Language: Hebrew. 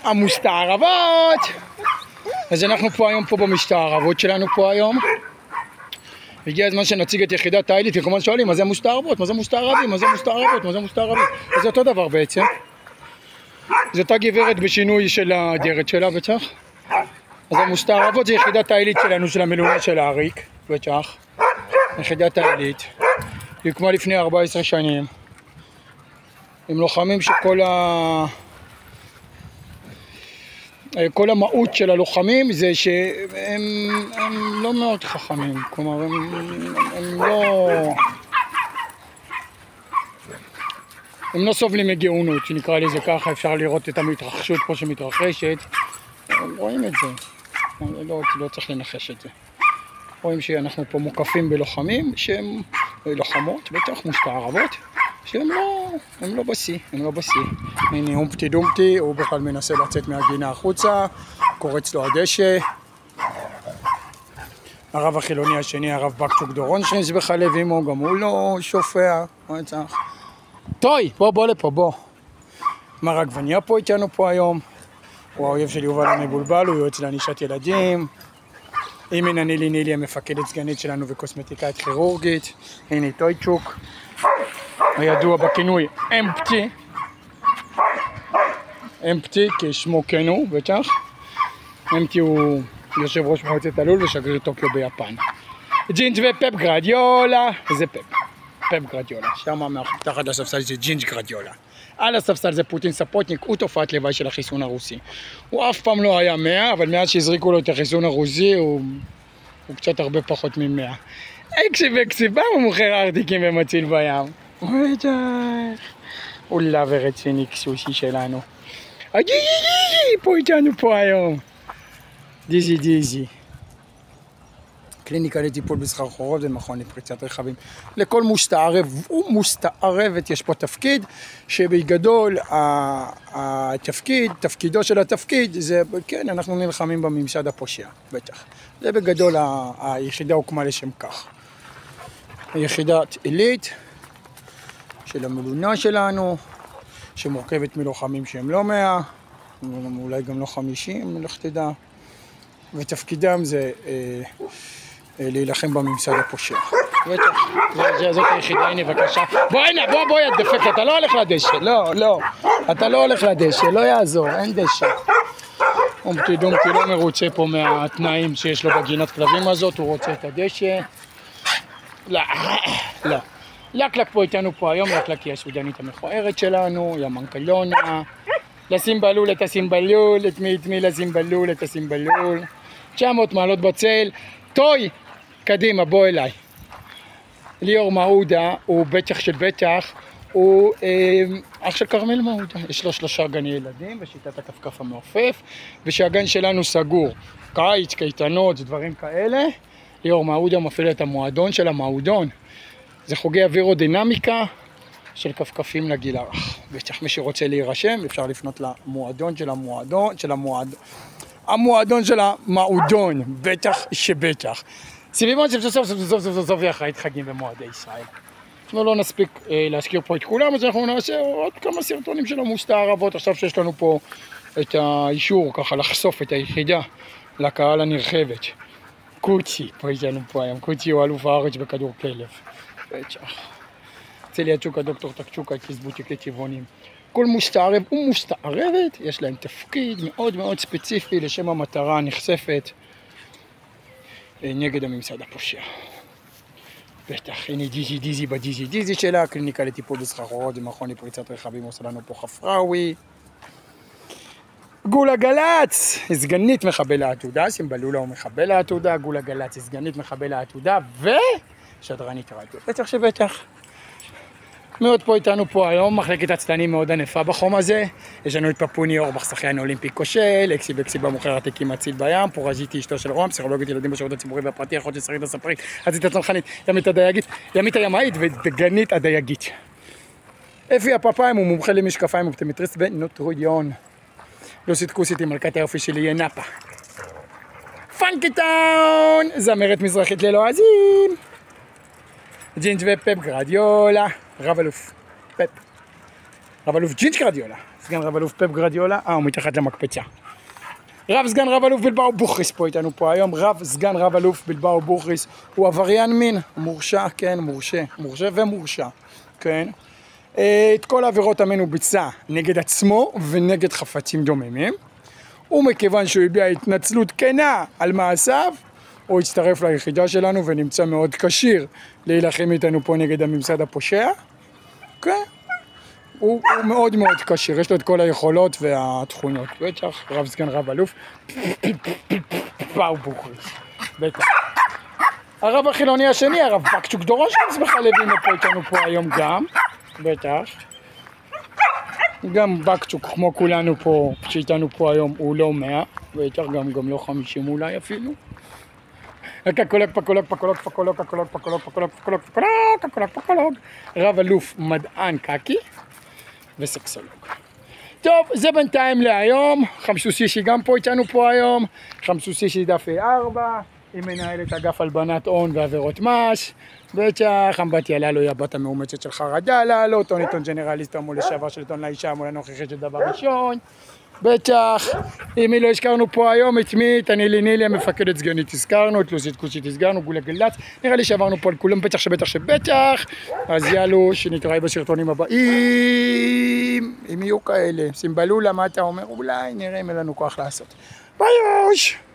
המוסתערבות! אז אנחנו פה היום פה במשתערבות שלנו פה היום. הגיע הזמן שנציג את יחידת העילית, כי כמובן שואלים מה זה מוסתערבות, מה זה מוסתערבים, מה זה מוסתערבות, מה זה מוסתערבים. אז זה אותו דבר בעצם. זו אותה גברת בשינוי של הדרת שלה בטח. אז המוסתערבות זה יחידת העילית שלנו, של המלונה של האריק בטח. יחידת העילית. היא הוקמה לפני 14 שנים. הם לוחמים שכל כל המהות של הלוחמים זה שהם לא מאוד חכמים, כלומר הם לא סובלים מגאונות, שנקרא לזה ככה. אפשר לראות את המתרחשות פה שמתרחשת, רואים את זה, לא צריך לנחש את זה. רואים שאנחנו פה מוקפים בלוחמים שהם לוחמות, בטח מוסתערבות, שהם לא בשיא, הם לא בשיא. הנה הומפטי דומפטי, הוא בכלל מנסה לצאת מהגינה החוצה, קורץ לו הדשא. הרב החילוני השני, הרב בקצ'וק דורונשטיין בחלב אימו, גם הוא לא שופע. טוי, בוא לפה, בוא. מר עגבניה פה איתנו פה היום. הוא האויב של יובל המבולבל, הוא יועץ לענישת ילדים. אימנה נילי המפקדת סגנית שלנו וקוסמטיקאית כירורגית. הנה טויצ'וק, הידוע בכינוי אמפטי כשמו כן הוא בטח. אמפטי הוא יושב ראש מועצת הלול ושגריר טוקיו ביפן. ג'ינג' ופפ גרדיולה, זה פפ גרדיולה. שם מתחת לספסל זה ג'ינג' גרדיולה. על הספסל זה פוטין ספוטניק, הוא תופעת לוואי של החיסון הרוסי. הוא אף פעם לא היה 100, אבל מאז שהזריקו לו את החיסון הרוסי הוא קצת הרבה פחות מ100. אקסיב, הוא מוכר ארטיקים ומציל בים. אולה ורציני כסושי שלנו. פה איתנו פה היום. דיזי. קליניקה לטיפול בסחרחורות ומכון לפריצת רכבים. לכל מוסתערב ומוסתערבת יש פה תפקיד, שבגדול תפקידו של התפקיד זה, כן, אנחנו נלחמים בממסד הפושע, בטח. זה בגדול היחידה הוקמה לשם כך. היחידת עילית של המלונה שלנו, שמורכבת מלוחמים שהם לא 100, אולי גם לא 50, לך תדע. ותפקידם זה להילחם בממסד הפושע. זאת היחידה, הנה בבקשה. בוא יד דפק, אתה לא הולך לדשא, לא. אתה לא הולך לדשא, לא יעזור, אין דשא. הומפטי דומפטי לא מרוצה פה מהתנאים שיש לו בגינת כלבים הזאת, הוא רוצה את הדשא. לא. לקלק פה איתנו פה היום, לקלק היא הסודנית המכוערת שלנו, היא המנקלונה. לשים בלול את הסימבלול, את מי לשים בלול, את הסימבלול. 900 מעלות בצל. טוי, קדימה, בוא אליי. ליאור מעודה הוא בטח של בטח, הוא אח של כרמל מעודה. יש לו 3 גני ילדים בשיטת הכפכף המעופף, ושהגן שלנו סגור. קיץ, קייטנות, דברים כאלה. ליאור מעודה מפעיל את המועדון של המועדון. זה חוגי אווירודינמיקה של כפכפים לגיל הרך. בטח מי שרוצה להירשם, אפשר לפנות למועדון של המועדון של המועדון, בטח שבטח. סיבימון סוף יחרית חגים במועדי ישראל. אנחנו לא נספיק להזכיר פה את כולם, אז אנחנו נעשה עוד כמה סרטונים של המוסתערבות. עכשיו שיש לנו פה את האישור, ככה לחשוף את היחידה לקהל הנרחבת. קוצ'י, פה איתנו פה היום. קוצ'י הוא אלוף הארץ בכדור כלב. בטח. צליה צ'וקה, דוקטור טקצ'וקה, כסבותיקי טבעונים. כל מוסתערב ומוסתערבת יש להם תפקיד מאוד מאוד ספציפי לשם המטרה הנחשפת נגד הממסד הפושע. בטח, הנה דיזי בדיזי שלה, קליניקה לטיפול בסחרחורות ומכון לפריצת רכבים, עושה לנו פה חפראווי. גולה גלץ, סגנית מחבל העתודה, סימבלולה הוא מחבל העתודה, גולה גלץ, סגנית מחבל העתודה ושדרנית רדיו. בטח שבטח. מאוד פה איתנו פה היום, מחלקת הצטנים מאוד ענפה בחום הזה. יש לנו את פפוני אורבך, שחיין אולימפי כושל, אקסי במוכר עתיקים מציל בים, פורז'יטי אשתו של רום, פסיכולוגית ילדים בשירות הציבורי והפרטי, אחות של שרית הספרית, חזית הצנחנית, ימית הדייגית, ימית הימאית ודגנית הדייגית. אפי הפפיים הוא מומחה למשקפיים אופטומטריסט בנוטרויון. לוסית כוסית עם מלכת היופי שלי ינפה. פאנקי טאון, זמרת מזרחית ללועזים. ג'ינג' ופפ גרדיולה, רב אלוף ג'ינג' גרדיולה, סגן רב אלוף פפ גרדיולה, הוא מתחת למקפצה. רב סגן רב אלוף בלבאו בוכריס פה איתנו פה היום, רב סגן רב אלוף בלבאו בוכריס, הוא עבריין מין, מורשע, כן, מורשה ומורשע, כן. את כל העבירות המין הוא ביצע נגד עצמו ונגד חפצים דוממים, ומכיוון שהוא הביע התנצלות כנה על מעשיו, הוא הצטרף ליחידה שלנו ונמצא מאוד כשיר להילחם איתנו פה נגד הממסד הפושע, כן. הוא מאוד מאוד כשיר, יש לו את כל היכולות והתכונות, בטח, רב סגן רב אלוף, באו בוכריס, בטח. הרב החילוני השני, הרב בקצ'וק דורושנס בכלל הבינו פה איתנו פה היום גם, בטח. גם בקצ'וק כמו כולנו פה, שאיתנו פה היום, הוא לא 100, בטח גם לא 50 אולי אפילו. פקולוג, רב אלוף מדען קקי וסקסולוג. טוב, זה בינתיים להיום. חמסוסישי גם פה איתנו פה היום, חמסוסישי דף A4, היא מנהלת אגף הלבנת הון ועבירות מס, בטח, אמבטיה ללו היא הבת המאומצת של חרדה ללו, טוניטון ג'נרליסט מול לשעבר של עיתון לאישה מול הנוכחית של דבר ראשון, בטח, אם מי לא הזכרנו פה היום, את מי? את נילי המפקדת סגנית הזכרנו, את לוסית כוסית הזכרנו, גולה גלץ, נראה לי שעברנו פה על כולם, בטח שבטח, אז יאלו, שנתראה בסרטונים הבאים, אם יהיו כאלה, סימבלולה, מה אתה אומר? אולי נראה אם אין לנו כוח לעשות. ביי יוש!